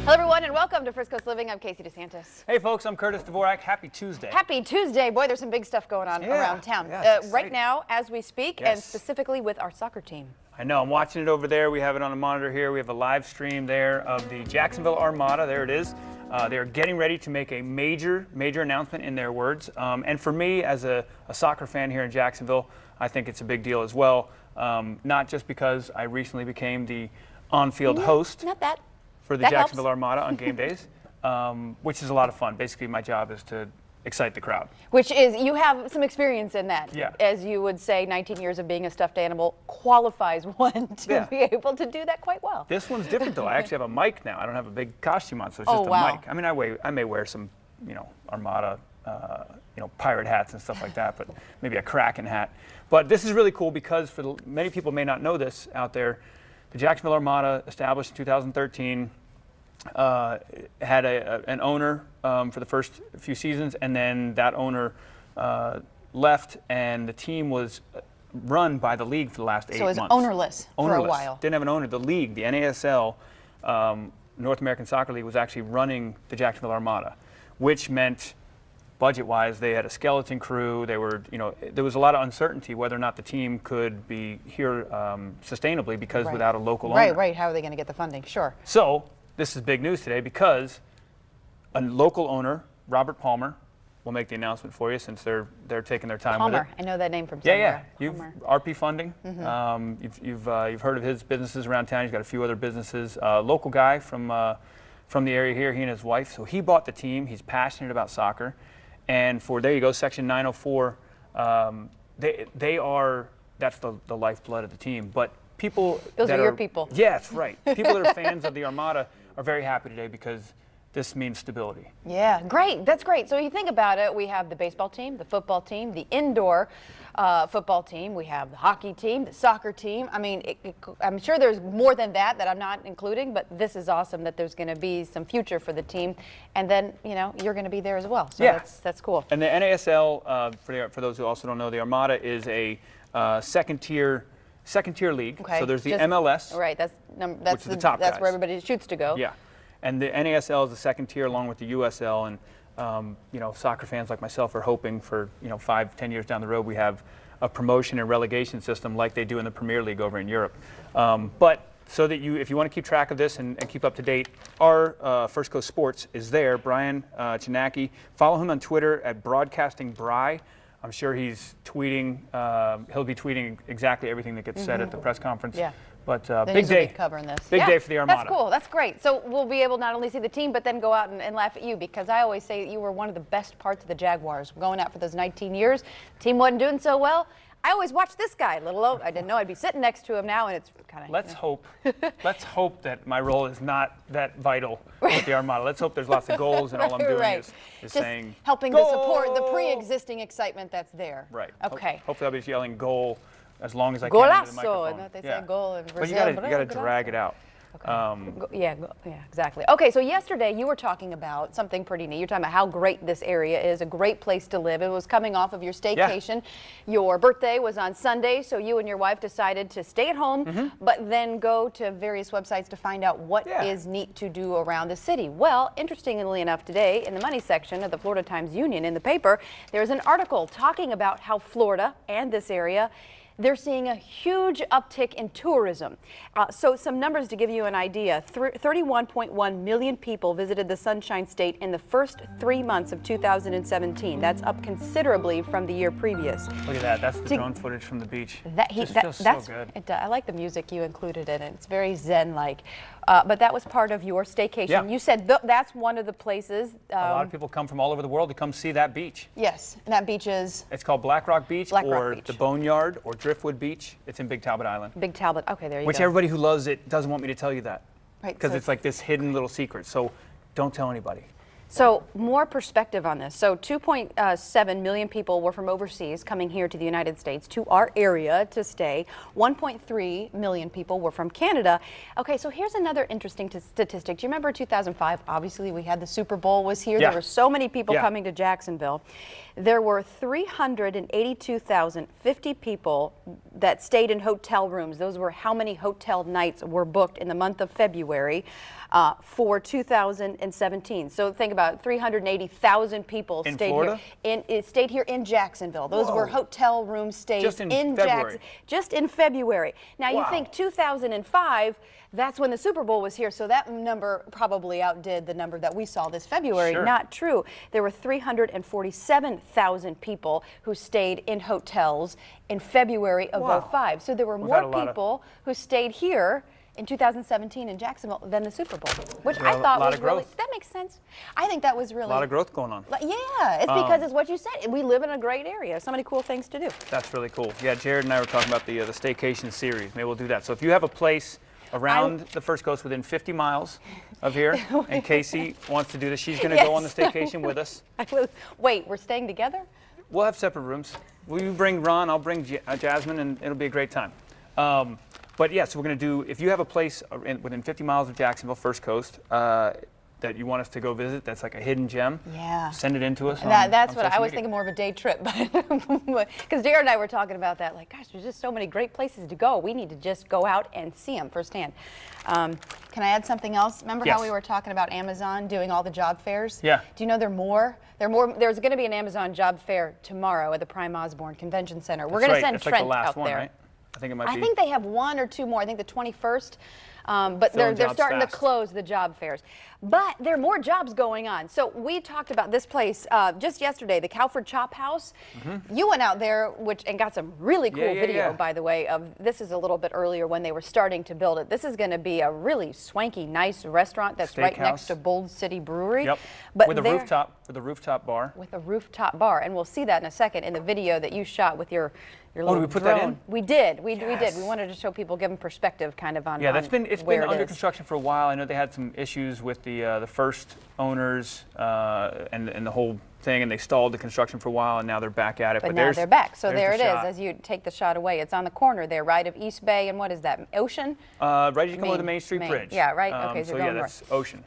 Hello, everyone, and welcome to Frisco's Living. I'm Casey DeSantis. Hey, folks, I'm Curtis Dvorak. Happy Tuesday. Happy Tuesday. Boy, there's some big stuff going on around town. Right now, as we speak, and specifically with our soccer team. I know. I'm watching it over there. We have it on a monitor here. We have a live stream there of the Jacksonville Armada. There it is. They're getting ready to make a major announcement, in their words. And for me, as a soccer fan here in Jacksonville, I think it's a big deal as well. Not just because I recently became the on-field host. Not that. For the Jacksonville Armada on game days, which is a lot of fun. Basically, my job is to excite the crowd. Which is, you have some experience in that. Yeah. As you would say, 19 years of being a stuffed animal qualifies one to be able to do that quite well. This one's different, though. I actually have a mic now. I don't have a big costume on, so it's just a mic. I mean, I may wear some, Armada, pirate hats and stuff like that, but maybe a Kraken hat. But this is really cool because many people may not know this out there. The Jacksonville Armada, established in 2013, had an owner for the first few seasons, and then that owner left, and the team was run by the league for the last 8 months. So it was ownerless for a while. Didn't have an owner. The league, the NASL, North American Soccer League, was actually running the Jacksonville Armada, which meant budget-wise, they had a skeleton crew. They were, there was a lot of uncertainty whether or not the team could be here sustainably because without a local owner. Right. How are they going to get the funding? Sure. So this is big news today because a local owner, Robert Palmer, will make the announcement for you since they're taking their time with it. I know that name from somewhere. Yeah. RP Funding. You've heard of his businesses around town. He's got a few other businesses. Local guy from the area here. He and his wife. So he bought the team. He's passionate about soccer. And there you go, Section 904, that's the lifeblood of the team. But people Those are your people. Yes, right. People that are fans of the Armada are very happy today because this means stability. Yeah, great. That's great. So you think about it, we have the baseball team, the football team, the indoor football team, we have the hockey team, the soccer team. I mean, I'm sure there's more than that I'm not including, but this is awesome that there's going to be some future for the team. And then, you're going to be there as well. So that's cool. And the NASL, for those who also don't know, the Armada is a second tier league. Okay. So there's the MLS. Right. That's the top guys. That's where everybody shoots to go. Yeah. And the NASL is the second tier along with the USL. And, soccer fans like myself are hoping for, 5-10 years down the road, we have a promotion and relegation system like they do in the Premier League over in Europe. But so that if you want to keep track of this and keep up to date, our First Coast Sports is there. Brian Chinaki. Follow him on Twitter at BroadcastingBry. I'm sure he's tweeting. He'll be tweeting exactly everything that gets said at the press conference. Yeah. But big day. Covering this. Big day for the Armada. That's cool. That's great. So we'll be able to not only see the team, but then go out and laugh at you, because I always say you were one of the best parts of the Jaguars. Going out for those 19 years, the team wasn't doing so well. I always watched this guy, I didn't know I'd be sitting next to him now, and it's kind of. Let's hope that my role is not that vital with the Armada. Let's hope there's lots of goals, and all I'm doing is just saying helping to support the pre-existing excitement that's there. Right. Okay. Hopefully, I'll be yelling goal as long as I can into the microphone. Golazo, they say goal in Brazil. But you got to drag it out. Okay. Yeah, exactly. Okay, so yesterday you were talking about something pretty neat. You're talking about how great this area is, a great place to live. It was coming off of your staycation. Yeah. Your birthday was on Sunday, so you and your wife decided to stay at home, but then go to various websites to find out what is neat to do around the city. Well, interestingly enough, today in the money section of the Florida Times-Union in the paper, there's an article talking about how Florida and this area, they're seeing a huge uptick in tourism. So some numbers to give you an idea. 31.1 million people visited the Sunshine State in the first 3 months of 2017. That's up considerably from the year previous. Look at that. That's the drone footage from the beach. Feels so good. I like the music you included in it. It's very zen-like. But that was part of your staycation. Yeah. You said that's one of the places. A lot of people come from all over the world to come see that beach. Yes, and that beach is? It's called Black Rock Beach, the Boneyard, or Driftwood Beach. It's in Big Talbot Island. Big Talbot, okay, there you go. Which everybody who loves it doesn't want me to tell you that. Right. Because it's like this hidden little secret, so don't tell anybody. So more perspective on this. So 2.7 million people were from overseas coming here to the United States, to our area to stay. 1.3 million people were from Canada. Okay, so here's another interesting statistic. Do you remember 2005? Obviously, we had the Super Bowl was here. Yeah. There were so many people coming to Jacksonville. There were 382,050 people that stayed in hotel rooms. Those were how many hotel nights were booked in the month of February for 2017. So think about 380,000 people stayed here in Jacksonville. Those were hotel room stays just in February. Just in February. Now you think 2005, that's when the Super Bowl was here, so that number probably outdid the number that we saw this February. Sure. Not true. There were 347,000 people who stayed in hotels in February of 05. So there were more people who stayed here in 2017 in Jacksonville than the Super Bowl, which I thought was really, that makes sense. I think that was really a lot of growth going on. Yeah, it's because it's what you said. We live in a great area. So many cool things to do. That's really cool. Yeah, Jared and I were talking about the staycation series. Maybe we'll do that. So if you have a place around the First Coast within 50 miles of here, and Casey wants to do this, she's going to go on the staycation with us. Wait, we're staying together? We'll have separate rooms. Will you bring Ron? I'll bring Jasmine, and it'll be a great time. But yeah, so we're going to do, if you have a place within 50 miles of Jacksonville, First Coast, that you want us to go visit, that's like a hidden gem, send it in to us. That's what I was thinking, more of a day trip. Because Jared and I were talking about that, like, gosh, there's just so many great places to go. We need to just go out and see them firsthand. Can I add something else? Remember how we were talking about Amazon doing all the job fairs? Yeah. Do you know there are more? There's going to be an Amazon job fair tomorrow at the Prime Osborne Convention Center. We're going to send Trent out there. Right? I think it might be. I think they have one or two more. I think the 21st. But they're starting to close the job fairs. But there are more jobs going on. So we talked about this place just yesterday, the Cowford Chop House. You went out there and got some really cool video, by the way, of this is a little bit earlier when they were starting to build it. This is going to be a really swanky, nice restaurant that's right next to Bold City Brewery. Yep. But with a rooftop bar. With a rooftop bar. And we'll see that in a second in the video that you shot with your little did we put drone. that in? We did. We did. We wanted to show people, give them perspective kind of on it's been under construction for a while. I know they had some issues with the first owners and the whole thing, and they stalled the construction for a while, and now they're back at it. But now they're back. So there it is as you take the shot away. It's on the corner there, right of East Bay, and what is that, Ocean? Right as you come over the Main Street Bridge. Yeah, right. Okay, so yeah, that's Ocean.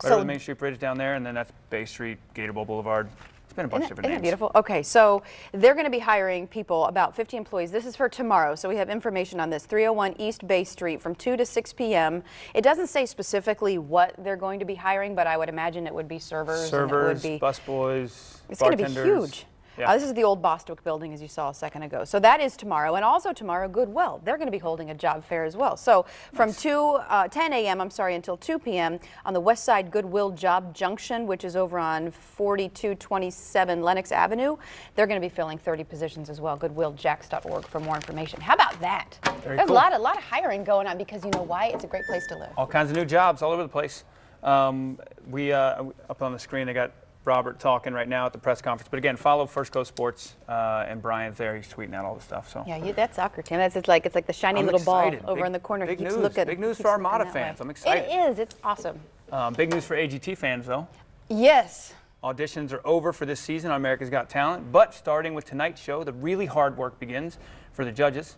Right over the Main Street Bridge down there, and then that's Bay Street, Gatorbowl Boulevard. It's been a bunch of different names. Isn't it beautiful? Okay, so they're going to be hiring people, about 50 employees. This is for tomorrow, so we have information on this. 301 East Bay Street from 2 to 6 p.m. It doesn't say specifically what they're going to be hiring, but I would imagine it would be servers. Servers, busboys, it's going to be huge. Yeah. This is the old Bostwick building, as you saw a second ago. So that is tomorrow. And also tomorrow, Goodwill. They're going to be holding a job fair as well. So from 10 a.m., until 2 p.m. on the west side Goodwill Job Junction, which is over on 4227 Lenox Avenue, they're going to be filling 30 positions as well. GoodwillJax.org for more information. How about that? There's a lot of hiring going on because you know why? It's a great place to live. All kinds of new jobs all over the place. Up on the screen, I got Robert talking right now at the press conference. But again, follow First Coast Sports, and Brian's there. He's tweeting out all the stuff. So yeah, that soccer team. It's like the shiny little ball over in the corner. Big news. Big news for Armada fans. I'm excited. It is. It's awesome. Big news for AGT fans, though. Yes. Auditions are over for this season on America's Got Talent. But starting with tonight's show, the really hard work begins for the judges.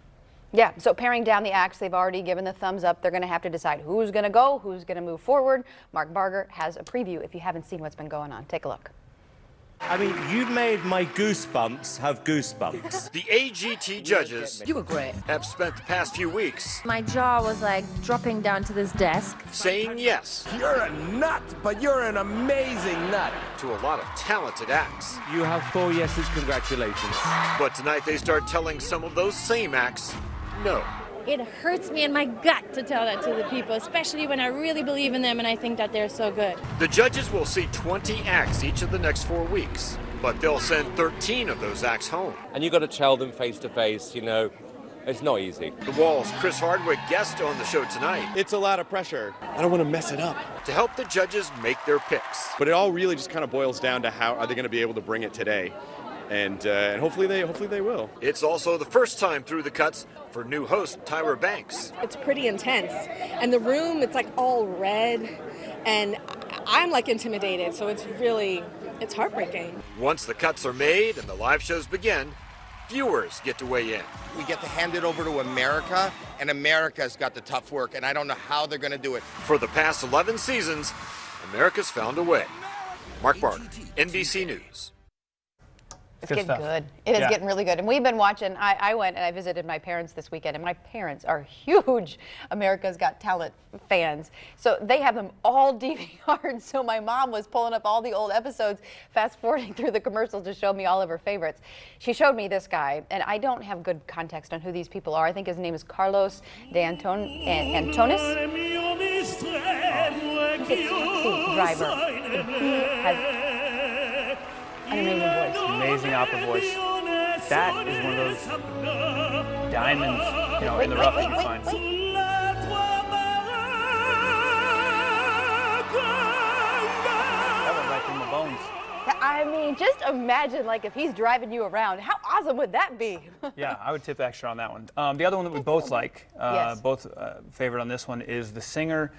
Yeah, so paring down the acts, they've already given the thumbs up. They're going to have to decide who's going to go, who's going to move forward. Mark Barger has a preview if you haven't seen what's been going on. Take a look. I mean, you've made my goosebumps have goosebumps. The AGT judges you were great. Have spent the past few weeks My jaw was like dropping down to this desk. saying yes You're a nut, but you're an amazing nut. to a lot of talented acts. You have 4 yeses, congratulations. But tonight they start telling some of those same acts no. It hurts me in my gut to tell that to the people, especially when I really believe in them and I think that they're so good. The judges will see 20 acts each of the next 4 weeks, but they'll send 13 of those acts home. And you've got to tell them face to face, you know, it's not easy. The Wall's Chris Hardwick guest on the show tonight. It's a lot of pressure. I don't want to mess it up. To help the judges make their picks. But it all really just kind of boils down to how are they going to be able to bring it today. And hopefully they will. It's also the first time through the cuts for new host Tyra Banks. It's pretty intense. And the room, it's like all red. And I'm like intimidated, so it's heartbreaking. Once the cuts are made and the live shows begin, viewers get to weigh in. We get to hand it over to America, and America's got the tough work, and I don't know how they're going to do it. For the past 11 seasons, America's found a way. Mark Barter, NBC News. It's getting good. It is getting really good. And we've been watching. I went and I visited my parents this weekend, and my parents are huge America's Got Talent fans. So they have them all DVR'd. So my mom was pulling up all the old episodes, fast forwarding through the commercials to show me all of her favorites. She showed me this guy, and I don't have good context on who these people are. I think his name is Carlos de Antonis. He's a taxi driver. And he has an amazing voice. Amazing opera voice. That is one of those diamonds, you know, in the rough that you find. That went right through my bones. I mean, just imagine, like, if he's driving you around. How awesome would that be? Yeah, I would tip extra on that one. The other one that we both like, both favorite on this one, is the singer.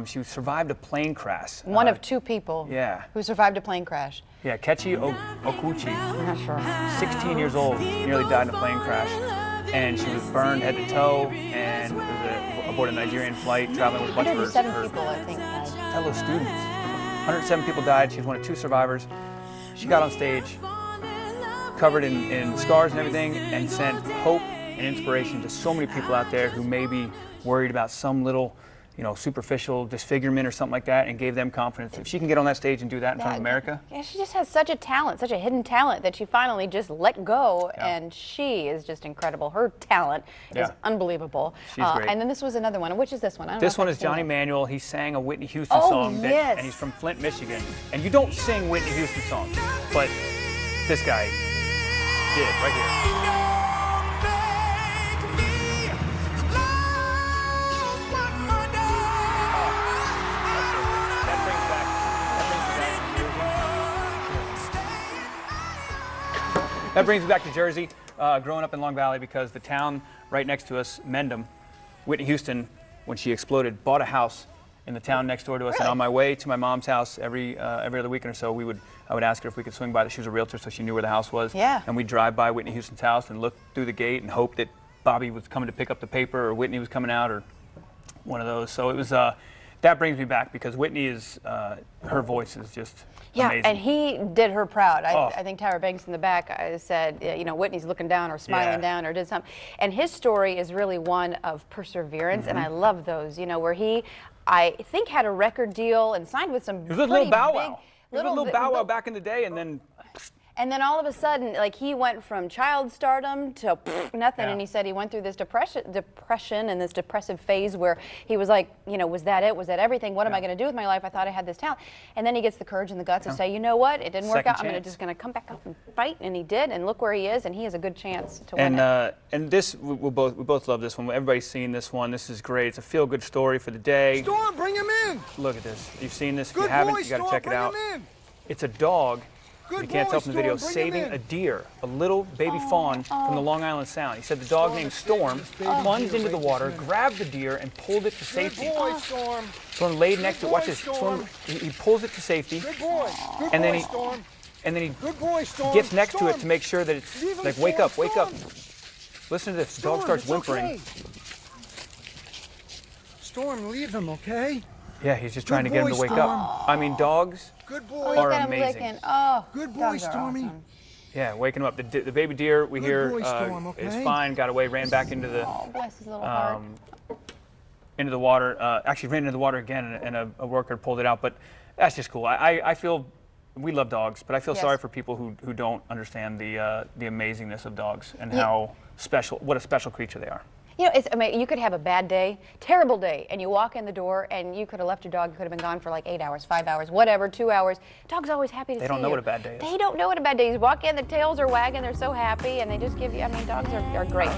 She survived a plane crash. One of two people who survived a plane crash. Yeah, Kechi Okuchi, I'm not sure. 16 years old, nearly died in a plane crash. And she was burned head to toe and was aboard a Nigerian flight traveling with a bunch of her people, I think, died. Fellow students. 107 people died. She was one of 2 survivors. She got on stage, covered in scars and everything, and sent hope and inspiration to so many people out there who may be worried about some little, you know, superficial disfigurement or something like that, and gave them confidence. If she can get on that stage and do that in front of America. Yeah, she just has such a talent, such a hidden talent, that she finally just let go, and she is just incredible. Her talent is unbelievable. She's great. And then this was another one. Which is this one? I don't know this one is Johnny Manuel. He sang a Whitney Houston song, and he's from Flint, Michigan. And you don't sing Whitney Houston songs, but this guy did right here. That brings me back to Jersey, growing up in Long Valley, because the town right next to us, Mendham, Whitney Houston, when she exploded, bought a house in the town next door to us. Really? And on my way to my mom's house every other weekend or so, I would ask her if we could swing by. She was a realtor, so she knew where the house was. Yeah. And we'd drive by Whitney Houston's house and look through the gate and hope that Bobby was coming to pick up the paper, or Whitney was coming out, or one of those. So it was, that brings me back, because Whitney is, her voice is just amazing. And he did her proud. I think Tyra Banks in the back said, you know, Whitney's looking down or smiling down or did something. And his story is really one of perseverance, and I love those, you know, where he, I think, had a record deal and signed with some pretty big. He was a little Bow Wow. He was a little Bow Wow back in the day, and then And then all of a sudden, like, he went from child stardom to nothing, and he said he went through this depression and this depressive phase where he was like, you know, was that it? Was that everything? What am I going to do with my life? I thought I had this talent. And then he gets the courage and the guts to say, you know what? It didn't work out. I'm just going to come back up and fight, and he did. And look where he is, and he has a good chance to win it. And this, we both love this one. Everybody's seen this one. This is great. It's a feel-good story for the day. Storm, bring him in. Look at this. You've seen this. If you haven't, you got to check it out. It's a dog. You can't tell from the video, saving a deer, a little baby fawn from the Long Island Sound. He said the dog named Storm plunged into the water, grabbed the deer, and pulled it to safety. Good boy, Storm. Storm laid next to it. Watch this. Storm, he pulls it to safety. Good boy. Good and then boy, he, Storm. And then he Good boy, Storm. gets next Storm. to it to make sure that it's like, wake up, wake up. Listen to this. The dog starts whimpering. Okay. Storm, leave him, okay? Yeah, he's just trying to get him to wake up. I mean, dogs are amazing. Good boy, Stormy. Awesome. Yeah, waking him up. The baby deer, we hear, is fine, got away, ran back into the bless his little heart. Into the water. Actually ran into the water again, and a worker pulled it out. But that's just cool. I feel, we love dogs, but I feel sorry for people who don't understand the amazingness of dogs and how special, what a special creature they are. You know, I mean, you could have a bad day, terrible day, and you walk in the door and you could have left your dog, you could have been gone for like 8 hours, 5 hours, whatever, 2 hours. Dog's always happy to see you. They don't know what a bad day is. They don't know what a bad day is. You walk in, the tails are wagging, they're so happy, and they just give you, I mean, dogs are great.